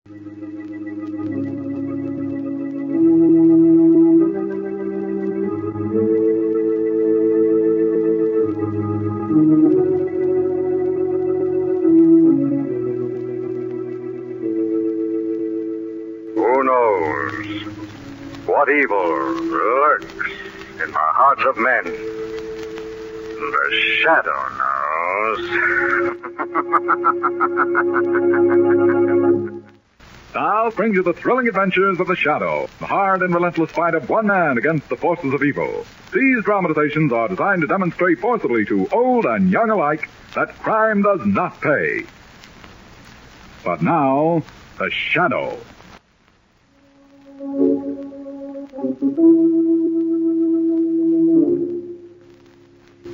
Who knows what evil lurks in the hearts of men? The shadow knows. Now brings you the thrilling adventures of the Shadow, the hard and relentless fight of one man against the forces of evil. These dramatizations are designed to demonstrate forcibly to old and young alike that crime does not pay. But now, the Shadow.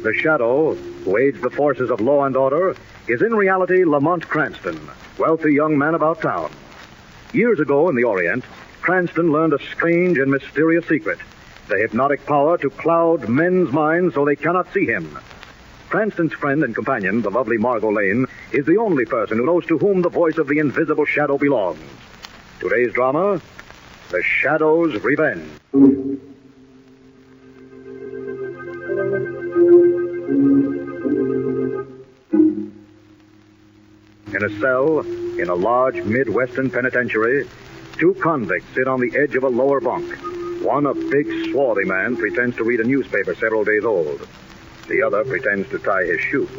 The Shadow, who aids the forces of law and order, is in reality Lamont Cranston, wealthy young man about town. Years ago in the Orient, Cranston learned a strange and mysterious secret, the hypnotic power to cloud men's minds so they cannot see him. Cranston's friend and companion, the lovely Margot Lane, is the only person who knows to whom the voice of the invisible shadow belongs. Today's drama, The Shadow's Revenge. In a cell in a large Midwestern penitentiary, two convicts sit on the edge of a lower bunk. One, a big, swarthy man, pretends to read a newspaper several days old. The other pretends to tie his shoe.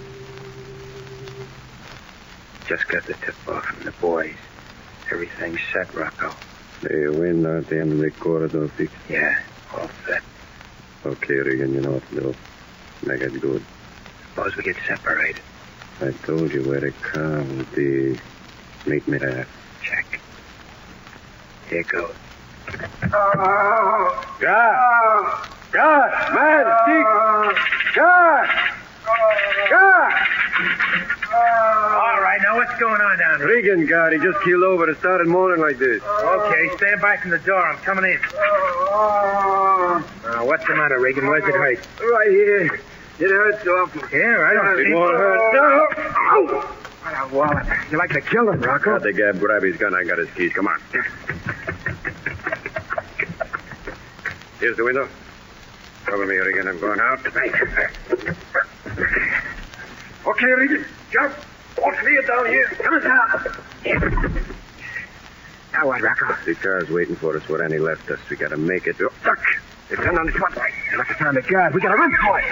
Just got the tip-off from the boys. Everything's set, Rocco. The window at the end of the corridor fixed? Yeah, all set. Okay, Regan, you know what to do. Make it good. Suppose we get separated. I told you where the car would be. Meet me there. Check. Here goes. God! Man, stick! God! All right, now what's going on down here? Regan, God, he just keeled over and started moaning like this. Okay, stand back from the door. I'm coming in. What's the matter, Regan? Where's it hurt? Right here. It hurts awful. Here, I don't see It won't hurt. Oh! What a wallet. You like to kill him, Rocco? Got the Gab, grab his gun. I got his keys. Come on. Here's the window. Cover me, Regan. I'm going out. Okay, Regan. Jump. All clear down here. Come on down. Now what, Rocco? The car's waiting for us where Annie left us. We gotta make it. Duck. It's on the spotlight. You like to find the guard. We gotta run for it.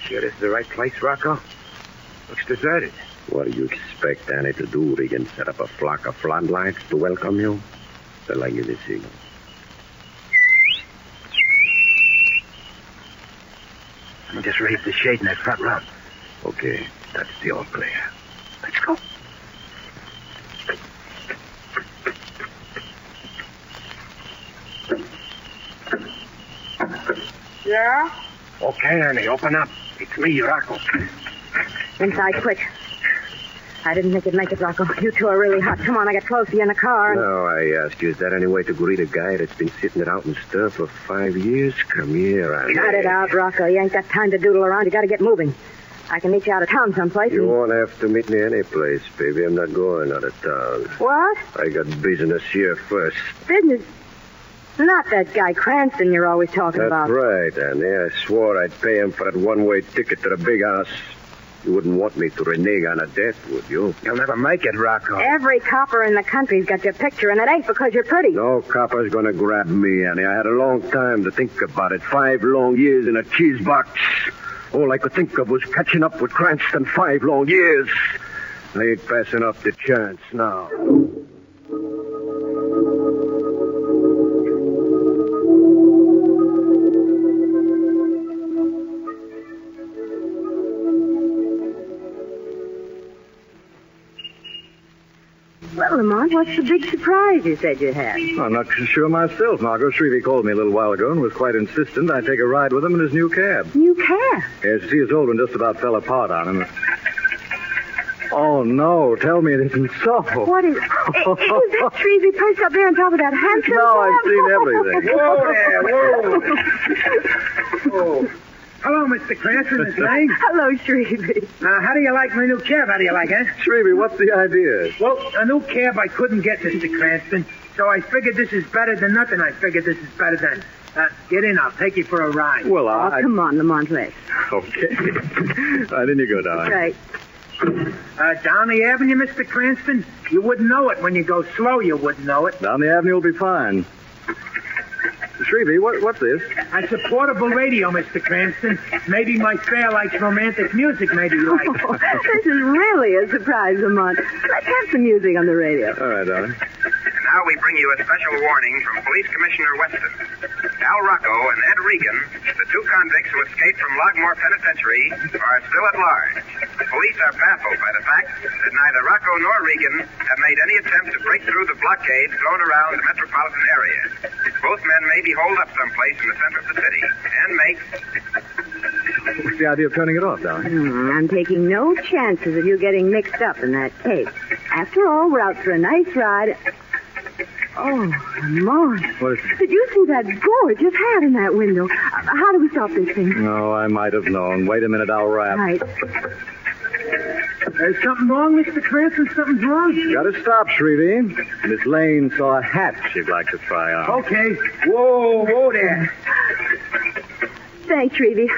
Sure this is the right place, Rocco? Looks deserted. What do you expect Annie to do, Regan? Set up a flock of floodlights to welcome you? Well, I give you the signal. Let me just raise the shade in that front room. Okay, that's the all clear. Let's go. Yeah? Okay, Annie, open up. It's me, Rocco. Inside, quick. I didn't think you'd make it, Rocco. You two are really hot. Come on, I got close to you in the car. No, I ask you, is that any way to greet a guy that's been sitting it out in stir for 5 years? Come here, Annie. Cut it out, Rocco. You ain't got time to doodle around. You got to get moving. I can meet you out of town someplace. You won't have to meet me any place, baby. I'm not going out of town. What? I got business here first. Business? Not that guy Cranston you're always talking That's about. right, Annie. I swore I'd pay him for that one-way ticket to the big house. You wouldn't want me to renege on a debt, would you? You'll never make it, Rocco. Every copper in the country's got your picture, and it ain't because you're pretty. No copper's gonna grab me, Annie. I had a long time to think about it. 5 long years in a cheese box. All I could think of was catching up with Cranston. 5 long years. I ain't passing up the chance now. Well, Well, Lamont, what's the big surprise you said you had? I'm not sure myself, Margot. Shrevey called me a little while ago and was quite insistent I take a ride with him in his new cab. New cab? Yes, you see, his old one just about fell apart on him. Oh, no. Tell me it isn't so. What is... is that Shrevey perched up there on top of that handsome No, cab? I've seen everything. Whoa. Hello, Mr. Cranston. It's Lane. Hello, Shrevey. Now, how do you like my new cab? How do you like it? Shrevey, what's the idea? Well, a new cab I couldn't get, Mr. Cranston, so I figured this is better than nothing. I figured this is better than... get in. I'll take you for a ride. Well, Oh, come on, Lamont, let's. Okay. Right, in you go, darling. Right. Down the avenue, Mr. Cranston? You wouldn't know it. When you go slow, you wouldn't know it. Down the avenue will be fine. Shrevey, what's this? It's a portable radio, Mr. Cranston. Maybe my fair likes romantic music. Maybe you like it. Oh, this is really a surprise, Lamont. Let's have some music on the radio. All right, darling. Now we bring you a special warning from Police Commissioner Weston. Al Rocco and Ed Regan, the two convicts who escaped from Logmore Penitentiary, are still at large. Police are baffled by the fact that neither Rocco nor Regan have made any attempt to break through the blockade thrown around the metropolitan area. Both men may be holed up someplace in the center of the city and may... What's the idea of turning it off, darling? I'm taking no chances of you getting mixed up in that case. After all, we're out for a nice ride. Oh, Lamont. What is it? Did you see that gorgeous hat in that window? How do we stop this thing? No, I might have known. Wait a minute, I'll rap. Right. There's something wrong, Mr. Cranston? Something's wrong? Gotta stop, Shrevey. Miss Lane saw a hat she'd like to try on. Okay. Whoa there. Thanks, Shrevey.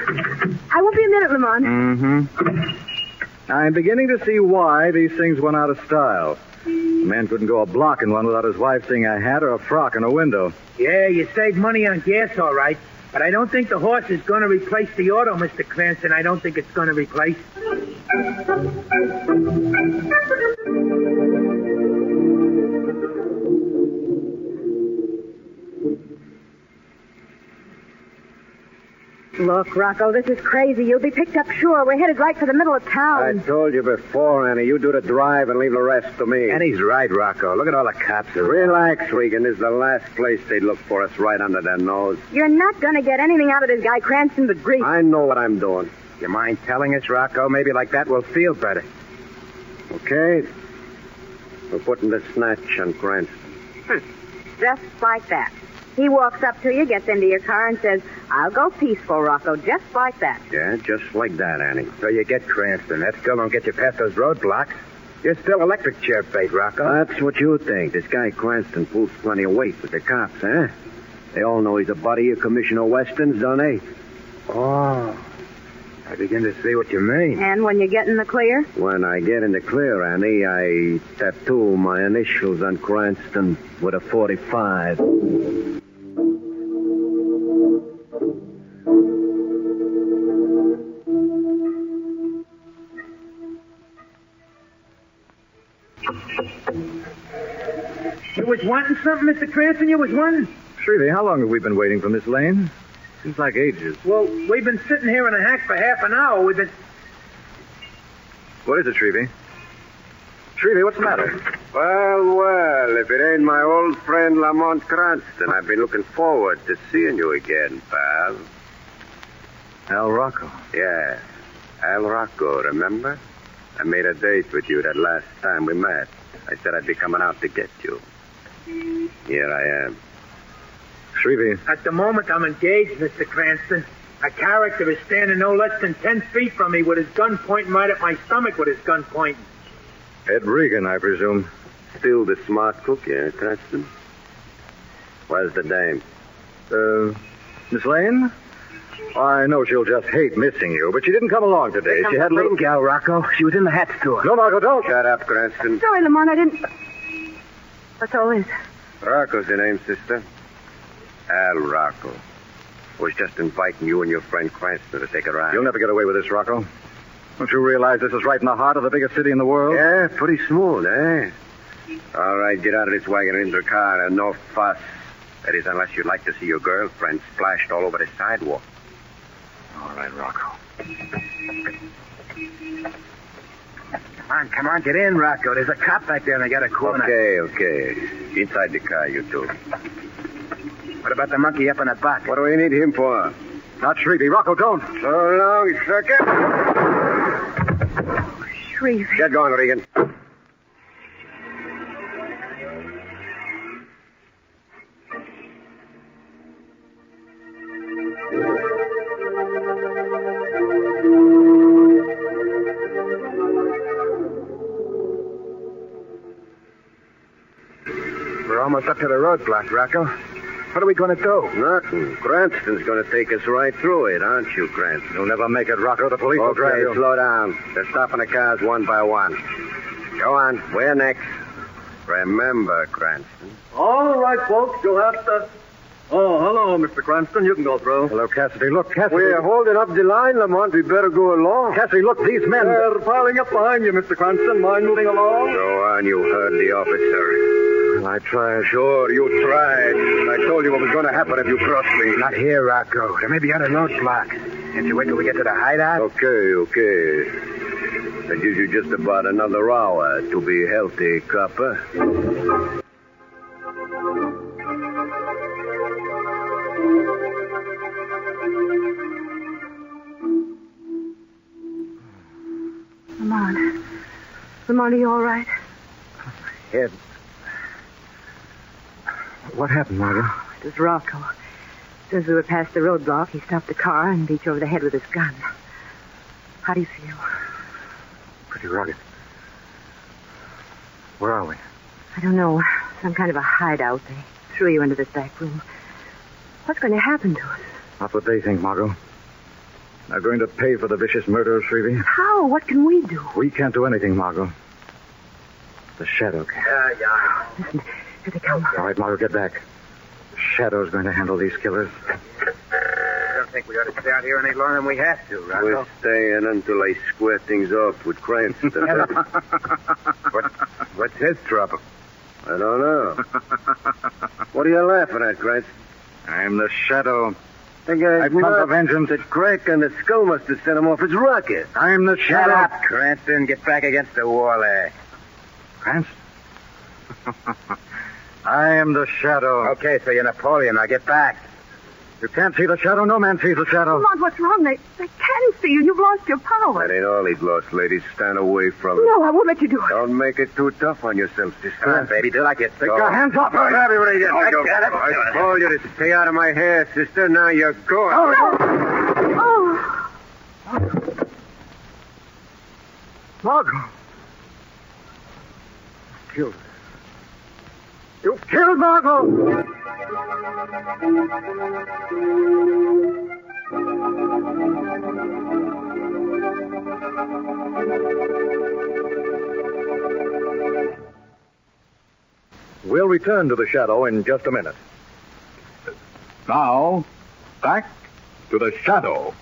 I won't be a minute, Lamont. Mm-hmm. I'm beginning to see why these things went out of style. A man couldn't go a block in one without his wife seeing a hat or a frock in a window. Yeah, you save money on gas, all right. But I don't think the horse is going to replace the auto, Mr. Cranston. I don't think it's going to replace. Look, Rocco, this is crazy. You'll be picked up sure. We're headed right for the middle of I town. told you before, Annie. You do the drive and leave the rest to me. And he's right, Rocco. Look at all the cops. Relax, Regan. This is the last place they'd look for us, right under their nose. You're not going to get anything out of this guy Cranston but grief. I know what I'm doing. You mind telling us, Rocco? Maybe like that we'll feel better. Okay? We're putting the snatch on Cranston. Just like that. He walks up to you, gets into your car, and says, I'll go peaceful, Rocco, just like that. Yeah, just like that, Annie. So you get Cranston. That still don't get you past those roadblocks. You're still electric chair bait, Rocco. That's what you think. This guy Cranston pulls plenty of weight with the cops, huh? They all know he's a buddy of Commissioner Weston's, don't they? Oh, I begin to see what you mean. And when you get in the clear? When I get in the clear, Annie, I tattoo my initials on Cranston with a 45. You was wanting something, Mr. Cranston? You was wanting? Shrevey, how long have we been waiting for Miss Lane? Seems like ages. Well, we've been sitting here in a hack for half an hour. We've been... What is it, Shrevey? Shrevey, what's the matter? Well, if it ain't my old friend Lamont Cranston, I've been looking forward to seeing you again, pal. Al Rocco. Yeah, Al Rocco, remember? I made a date with you that last time we met. I said I'd be coming out to get you. Here I am. Shrevey. At the moment, I'm engaged, Mr. Cranston. A character is standing no less than 10 feet from me with his gun pointing right at my stomach with his gun pointing. Ed Regan, I presume. Still the smart cook, yeah, Cranston? Where's the dame? Miss Lane? I know she'll just hate missing you, but she didn't come along today. She had a little... gal, Rocco. She was in the hat store. No, Marco, don't. Shut up, Cranston. Sorry, Lamont, I didn't... What's all this? Rocco's the name, sister. Al Rocco. Was just inviting you and your friend Cranston to take a ride. You'll never get away with this, Rocco. Don't you realize this is right in the heart of the biggest city in the world? Yeah, pretty smooth, eh? All right, get out of this wagon and into the car and no fuss. That is, unless you'd like to see your girlfriend splashed all over the sidewalk. All right, Rocco. Come on, get in, Rocco. There's a cop back there and they got a corner. Okay. Inside the car, you two. What about the monkey up in the box? What do we need him for? Not Shrevey. Rocco, don't. So long, sucker. Shrevey. Get going, Regan. We're almost up to the roadblock, Rocco. What are we going to do? Nothing. Cranston's going to take us right through it, aren't you, Cranston? You'll never make it, Rocco. The police will drag Okay, you. slow down. They're stopping the cars one by one. Go on. Where next? Remember, Cranston. All right, folks. You'll have to... Oh, hello, Mr. Cranston. You can go through. Hello, Cassidy. Look, Cassidy. We're holding up the line, Lamont. We better go along. Cassidy, look, these men... They're piling up behind you, Mr. Cranston. Mind moving along? Go on. You heard the officer. I tried. Sure, you tried. I told you what was going to happen if you crossed me. Not here, Rocco. They may be on a roadblock. Can't you wait till we get to the hideout? Okay. That gives you just about another hour to be healthy, copper. Lamont, are you all right? Head. What happened, Margot? It was Rocco. As soon as we were past the roadblock, he stopped the car and beat you over the head with his gun. How do you feel? Pretty rugged. Where are we? I don't know. Some kind of a hideout. They threw you into this back room. What's going to happen to us? Not what they think, Margot. They're going to pay for the vicious murder of Shrevey. How? What can we do? We can't do anything, Margot. The Shadow can. Yeah. Listen, here they come. All right, Margot, get back. The Shadow's going to handle these killers. I don't think we ought to stay out here any longer than we have to, Rocco. We're staying until I square things off with Cranston. What's his trouble? I don't know. What are you laughing at, Cranston? I'm the Shadow. The guy's I plot the vengeance. The crack on the skull must have sent him off his rocket. I'm the Shut Shadow. up, Cranston. Get back against the wall there. Cranston? I am the Shadow. Okay, so you're Napoleon. Now get back. You can't see the Shadow. No man sees the Shadow. Lamont, what's wrong? They can see you. You've lost your power. That ain't all he's lost, ladies. Stand away from him. No, I won't let you do it. Don't make it too tough on yourselves this Come on, time. baby. Do like it. Take your hands off her. Grab him, Regan. I got it. I told you to stay out of my hair, sister. Now you're going. Oh. Margot. Killed her. You've killed Margot. We'll return to the Shadow in just a minute. Now, back to the Shadow.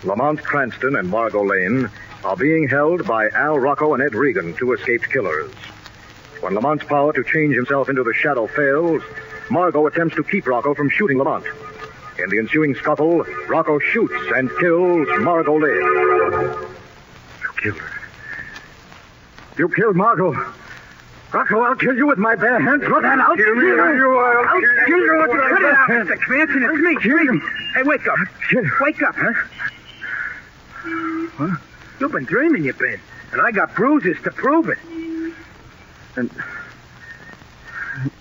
Lamont Cranston and Margot Lane are being held by Al Rocco and Ed Regan, two escaped killers. When Lamont's power to change himself into the Shadow fails, Margot attempts to keep Rocco from shooting Lamont. In the ensuing scuffle, Rocco shoots and kills Margot Lane. You killed her. You killed Margot. Rocco, I'll kill you with my bare hands. Look, and I'll kill you. I'll kill you with my bare hands. Mr. Cranston, it's me. Kill you. Hey, wake up. Wake up, huh? What? You've been dreaming, you've been. And I got bruises to prove it. And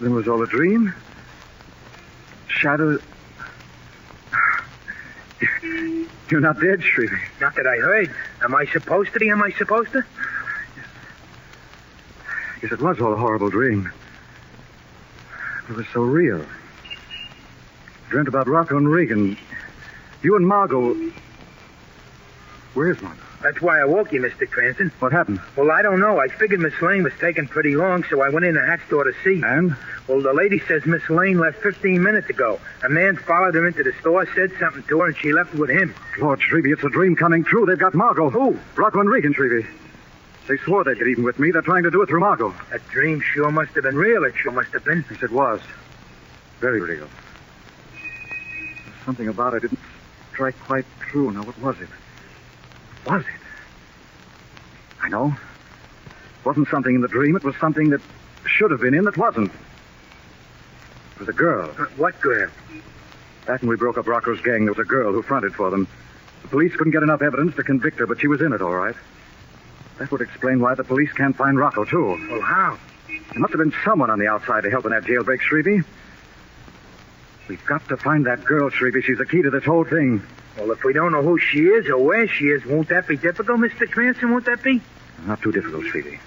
then was all a dream? Shadow... You're not dead, Shrevey. Not that I heard. Am I supposed to be? Am I supposed to? Yes, it was all a horrible dream. It was so real. Dreamt about Rocco and Regan. You and Margot... Where's Margot? That's why I woke you, Mr. Cranston. What happened? Well, I don't know. I figured Miss Lane was taking pretty long, so I went in the hat store to see. And? Well, the lady says Miss Lane left 15 minutes ago. A man followed her into the store, said something to her, and she left with him. Lord Shrevey, it's a dream coming true. They've got Margot. Who? Rocco and Regan, Shrevey. They swore they'd get even with me. They're trying to do it through Margot. That dream sure must have been real. It sure must have been. Yes, it was. Very real. There's something about it didn't strike quite true. Now, what was it? Was it? I know. It wasn't something in the dream. It was something that should have been in that wasn't. It was a girl. What girl? Back when we broke up Rocco's gang, there was a girl who fronted for them. The police couldn't get enough evidence to convict her, but she was in it, all right. That would explain why the police can't find Rocco, too. Well, how? There must have been someone on the outside to help in that jailbreak, Shrevey. We've got to find that girl, Shrevey. She's the key to this whole thing. Well, if we don't know who she is or where she is, won't that be difficult, Mr. Cranston? Won't that be? Not too difficult, Shrevey.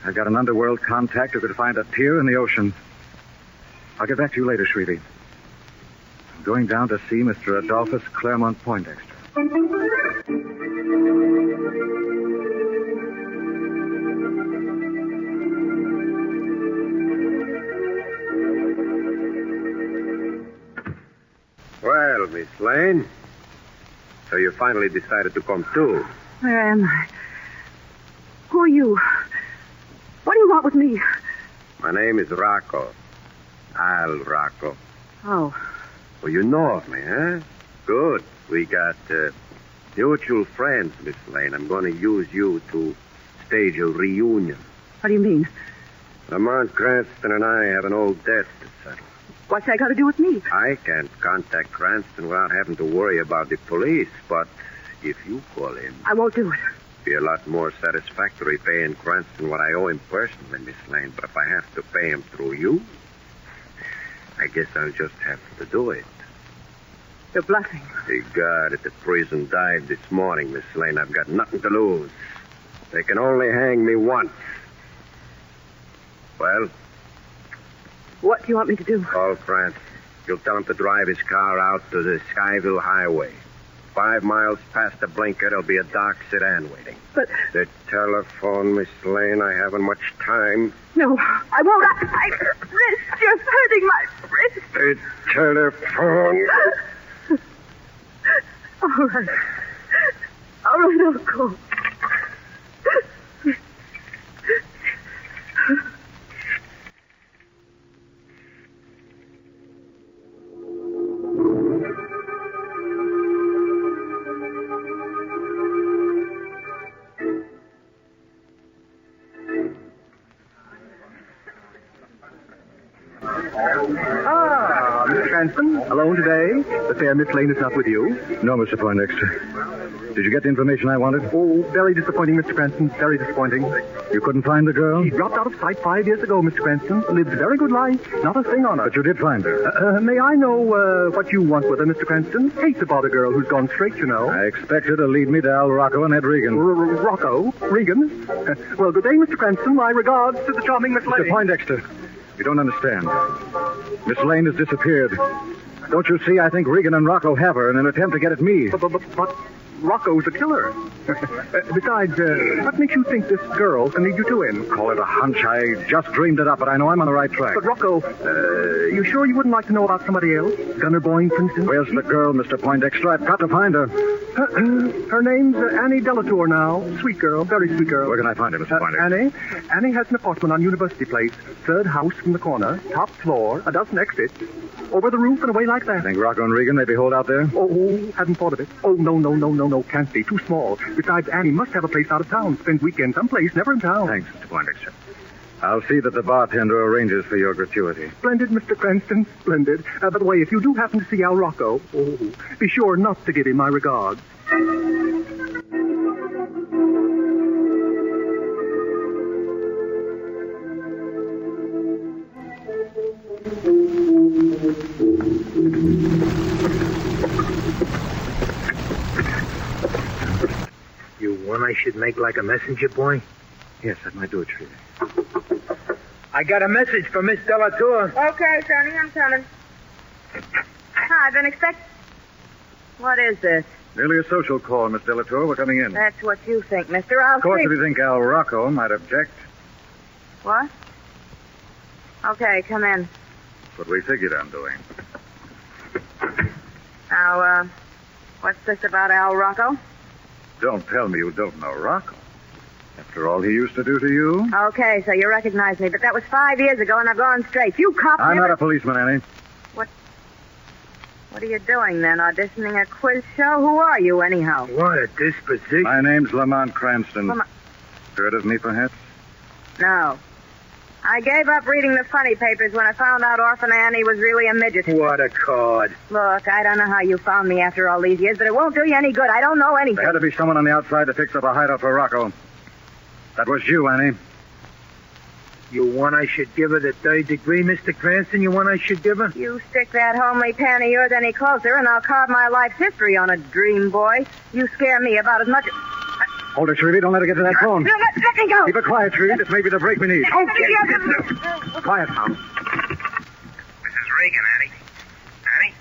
I've got an underworld contact who could find a tear in the ocean. I'll get back to you later, Shrevey. I'm going down to see Mr. Adolphus Claremont Poindexter. Well, Miss Lane, so you finally decided to come too. Where am I? Who are you? What do you want with me? My name is Rocco. Al Rocco. Oh, Well, you know of me, huh? Good. We got mutual friends, Miss Lane. I'm going to use you to stage a reunion. what do you mean? Lamont Cranston and I have an old debt to settle. What's that got to do with me? I can't contact Cranston without having to worry about the police, but if you call him, I won't do it. be a lot more satisfactory paying Cranston what I owe him personally, Miss Lane. But if I have to pay him through you, I guess I'll just have to do it. You're bluffing. The guard at the prison died this morning, Miss Lane. I've got nothing to lose. They can only hang me once. Well, What do you want me to do? call Cranston. You'll tell him to drive his car out to the Skyville Highway. 5 miles past the blinker, there'll be a dark sedan waiting. But, The telephone, Miss Lane. I haven't much time. no, I won't. I wrist. You're hurting my wrist. The telephone. All right. All right, I'll go. Mr. Cranston, alone today? The fair Miss Lane is not with you? No, Mr. Poindexter. Did you get the information I wanted? Oh, very disappointing, Mr. Cranston. Very disappointing. You couldn't find the girl? She dropped out of sight 5 years ago, Mr. Cranston. Lived a very good life. Not a thing on her. But you did find her. May I know what you want with her, Mr. Cranston? Hate to bother a girl who's gone straight, you know. I expect her to lead me to Al Rocco and Ed Regan. Rocco? Regan? Well, good day, Mr. Cranston. My regards to the charming Miss Lane. Mr. Poindexter, you don't understand. Miss Lane has disappeared. Don't you see? I think Regan and Rocco have her in an attempt to get at me. But Rocco's a killer. Besides, what makes you think this girl can lead you to him? Call it a hunch. I just dreamed it up, but I know I'm on the right track. But Rocco, you sure you wouldn't like to know about somebody else? Gunner Boyne, for instance? Where's the girl, Mr. Poindexter? I've got to find her. Her name's Annie Delatour now. Sweet girl, very sweet girl. Where can I find her, Mr. Poindexter? Annie has an apartment on University Place. Third house from the corner. Top floor. A dozen exits. Over the roof and away like that. Think Rocco and Regan maybe hold out there? Oh, hadn't thought of it. Oh, no. Can't be. Too small. Besides, Annie must have a place out of town. Spends weekends someplace, never in town. Thanks, Mr. Poindexter. I'll see that the bartender arranges for your gratuity. Splendid, Mr. Cranston. Splendid. By the way, if you do happen to see Al Rocco, be sure not to give him my regards. You one I should make like a messenger boy? Yes, that might do it, Shrevey. I got a message for Miss Delatour. Okay, Sonny, I'm coming. Hi, I've been expecting... What is this? Merely a social call, Miss Delatour. We're coming in. That's what you think, mister. I'll Of course, see. if you think Al Rocco might object, What? Okay, come in. that's what we figured on doing. Now, what's this about Al Rocco? Don't tell me you don't know Rocco. After all he used to do to you? Okay, so you recognize me, but that was 5 years ago, and I've gone straight. You cops I'm never... not a policeman, Annie. What are you doing, then? Auditioning a quiz show? Who are you, anyhow? What a disposition. My name's Lamont Cranston. Heard of me, perhaps? No. I gave up reading the funny papers when I found out Orphan Annie was really a midget. What a card. Look, I don't know how you found me after all these years, but it won't do you any good. I don't know anything. There had to be someone on the outside that fixed up a hideout for Rocco. That was you, Annie. You want I should give her the third degree, Mr. Cranston? You want I should give her? You stick that homely pan of yours any closer, and I'll carve my life's history on a dream, boy. You scare me about as much as... Hold it, Shrevey. Don't let her get to that phone. Let me go. Keep it quiet, Shrevey. This may be the break we need. Okay. Quiet, Tom. Mrs. Regan, Annie. Annie?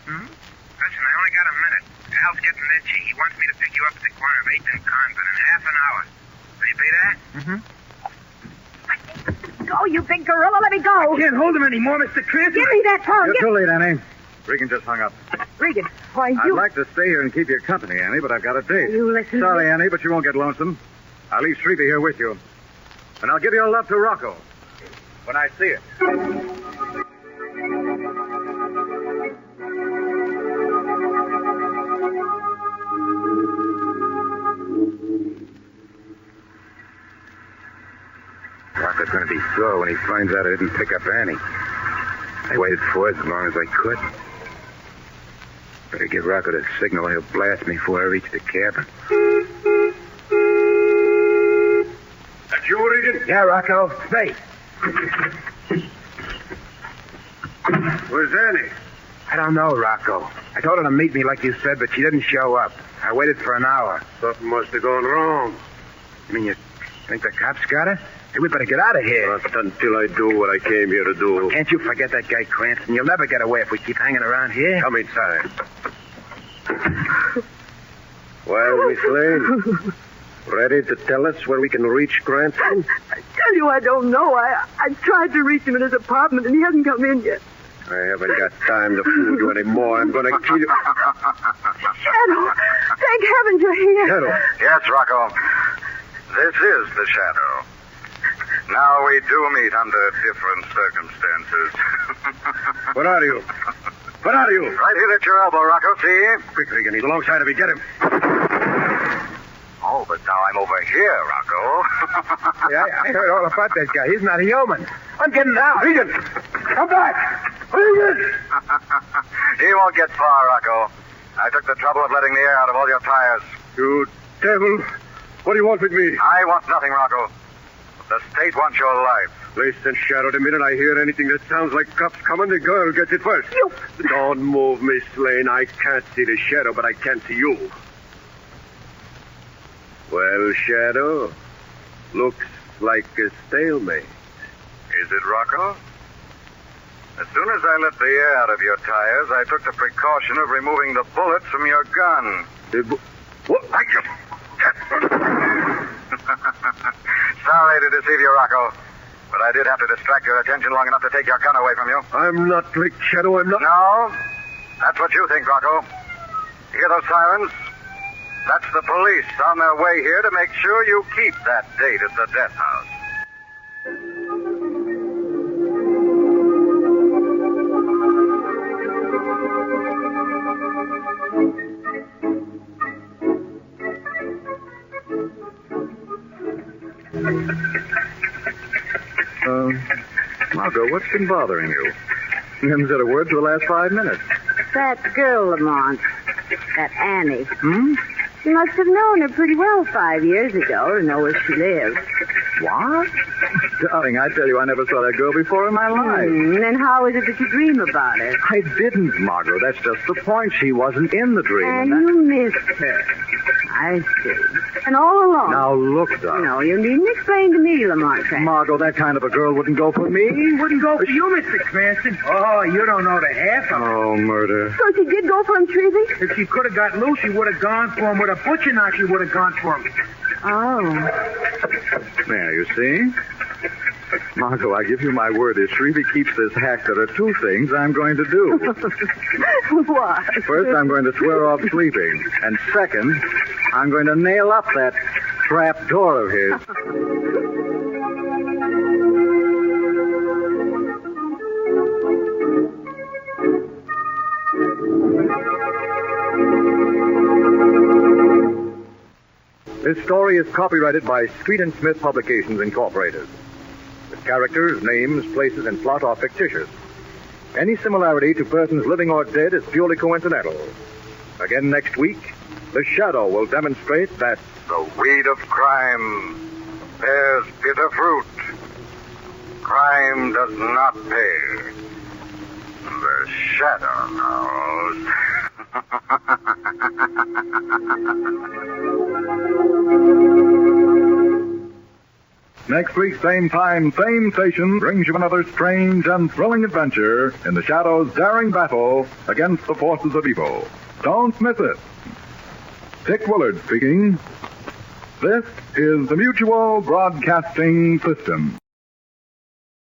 Listen, I only got a minute. Al's getting itchy. He wants me to pick you up at the corner of 8th and Convent in half an hour. Will you be there? Go, you big gorilla. Let me go. Can't hold him anymore, Mr. Cranston. Give me that phone. You're too late, Annie. Regan just hung up. Regan, why, I'd you... like to stay here and keep you company, Annie, but I've got a date. You listen to Sorry, me. Annie, but you won't get lonesome. I'll leave Shrevey here with you. And I'll give your love to Rocco when I see it. Rocco's going to be sore when he finds out I didn't pick up Annie. I waited for it as long as I could. Better give Rocco the signal. He'll blast me before I reach the cabin. That you, Regan? Yeah, Rocco. Hey. Where's Annie? I don't know, Rocco. I told her to meet me like you said, but she didn't show up. I waited for an hour. Something must have gone wrong. You mean you think the cops got her? Hey, we better get out of here. Not until I do what I came here to do. Can't you forget that guy Cranston? You'll never get away if we keep hanging around here. Come inside. Well, Miss Lane, ready to tell us where we can reach Cranston? I tell you, I don't know. I tried to reach him in his apartment, and he hasn't come in yet. I haven't got time to fool you anymore. I'm going to kill you. Shadow, thank heavens you're here. Shadow. Yes, Rocco. This is the Shadow. Now we do meet under different circumstances. What are you? What are you? Right here at your elbow, Rocco, see? Quick, Regan. He's alongside of me. Get him. Oh, but now I'm over here, Rocco. Yeah, I heard all about that guy. He's not a human. I'm getting out. Regan! Come back! Regan! He won't get far, Rocco. I took the trouble of letting the air out of all your tires. You devil! What do you want with me? I want nothing, Rocco. The state wants your life. Listen, Shadow, the minute I hear anything that sounds like cops coming, the girl gets it first. You... Don't move, Miss Lane. I can't see the Shadow, but I can see you. Well, Shadow, looks like a stalemate. Is it, Rocco? As soon as I let the air out of your tires, I took the precaution of removing the bullets from your gun. What? Sorry to deceive you, Rocco, but I did have to distract your attention long enough to take your gun away from you. I'm not like Shadow, I'm not... No? That's what you think, Rocco. You hear those sirens? That's the police on their way here to make sure you keep that date at the death house. Margot, what's been bothering you? You haven't said a word for the last 5 minutes. That girl, Lamont. That Annie. Hmm? You must have known her pretty well 5 years ago to know where she lives. What? Darling, I tell you, I never saw that girl before in my life. Then how is it that you dream about her? I didn't, Margot. That's just the point. She wasn't in the dream. And you missed her. I see. And all along. Now, look, darling. No, you needn't explain to me, Lamont Cranston. Margot, that kind of a girl wouldn't go for me. Wouldn't go for you, Mr. Cranston. Oh, you don't know the half of it. Oh, murder. So she did go for him, Treasy? If she could have got loose, she would have gone for him. With a butcher knife, she would have gone for him. Oh. There, you see? Margot, I give you my word, if Shrevey keeps this hack, there are 2 things I'm going to do. What? First, I'm going to swear off sleeping. And second, I'm going to nail up that trap door of his. This story is copyrighted by Street and Smith Publications, Incorporated. The characters, names, places, and plot are fictitious. Any similarity to persons living or dead is purely coincidental. Again next week, The Shadow will demonstrate that The weed of crime bears bitter fruit. Crime does not pay. The shadow knows. Next week, same time, same station, brings you another strange and thrilling adventure in the Shadow's daring battle against the forces of evil. Don't miss it. Dick Willard speaking. This is the Mutual Broadcasting System.